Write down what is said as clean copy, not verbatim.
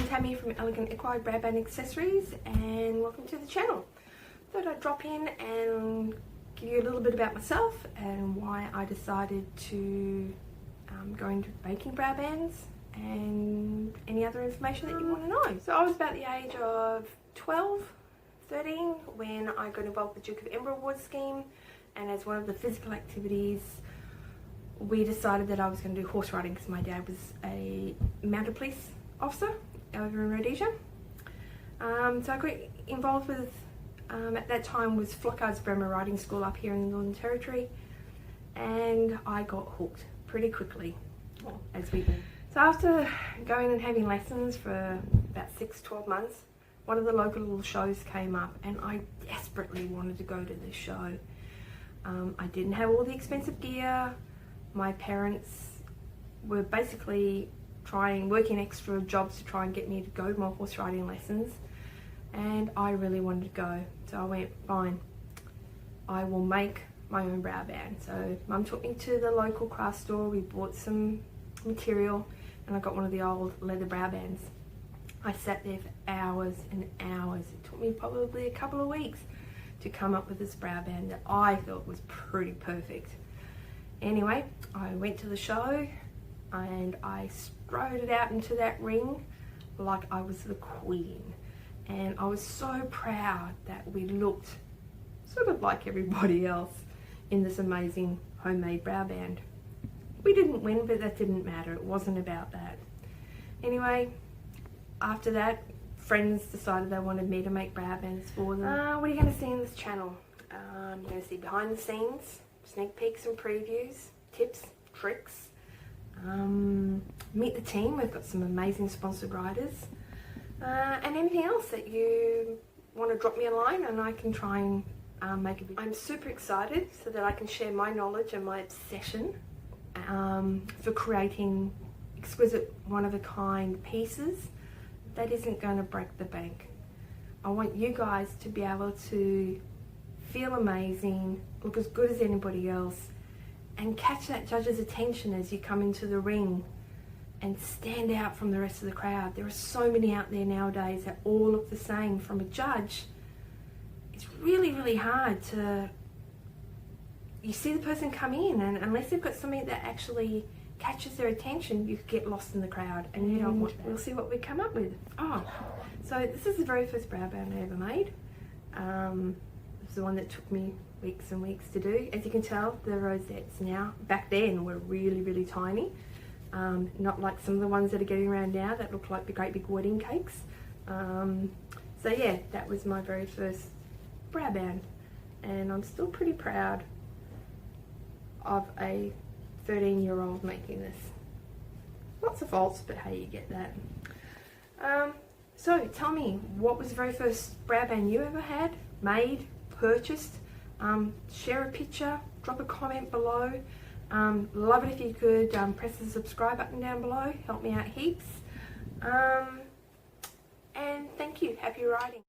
I'm Tammy from Elegant Equine Browband Accessories, and welcome to the channel. Thought I'd drop in and give you a little bit about myself and why I decided to go into making Browbands and any other information that you want to know. So I was about the age of 12, 13 when I got involved with the Duke of Edinburgh Award scheme, and as one of the physical activities we decided that I was going to do horse riding because my dad was a mounted police officer over in Rhodesia. So I got involved with, at that time was Flockard's Bremer Riding School up here in the Northern Territory, and I got hooked pretty quickly, as we did. So after going and having lessons for about 6-12 months, one of the local little shows came up and I desperately wanted to go to this show. I didn't have all the expensive gear. My parents were basically working extra jobs to try and get me to go to my horse riding lessons, and I really wanted to go. So I went, fine, I will make my own brow band. So Mum took me to the local craft store, we bought some material, and I got one of the old leather brow bands. I sat there for hours and hours. It took me probably a couple of weeks to come up with this brow band that I thought was pretty perfect. Anyway, I went to the show and I strode it out into that ring like I was the queen. And I was so proud that we looked sort of like everybody else in this amazing homemade brow band. We didn't win, but that didn't matter. It wasn't about that. Anyway, after that, friends decided they wanted me to make brow bands for them. What are you going to see in this channel? You're going to see behind the scenes, sneak peeks and previews, tips, tricks. Meet the team. We've got some amazing sponsored riders, and anything else that you want to drop me a line and I can try and make a video. I'm super excited so that I can share my knowledge and my obsession for creating exquisite, one-of-a-kind pieces that isn't going to break the bank. I want you guys to be able to feel amazing, look as good as anybody else, and catch that judge's attention as you come into the ring and stand out from the rest of the crowd. There are so many out there nowadays that all look the same. From a judge, it's really, really hard to, you see the person come in, and unless they've got something that actually catches their attention, you could get lost in the crowd, and you don't want that. We'll see what we come up with. Oh, so this is the very first brow band I ever made. It's the one that took me weeks and weeks to do. As you can tell, the rosettes now, back then, were really, really tiny. Not like some of the ones that are getting around now that look like the great big wedding cakes. So yeah, that was my very first brow band, and I'm still pretty proud of a 13-year-old making this. Lots of faults, but hey, you get that. So tell me, what was the very first brow band you ever had, made, purchased? Share a picture, drop a comment below. Love it if you could press the subscribe button down below, help me out heaps. And thank you, happy riding.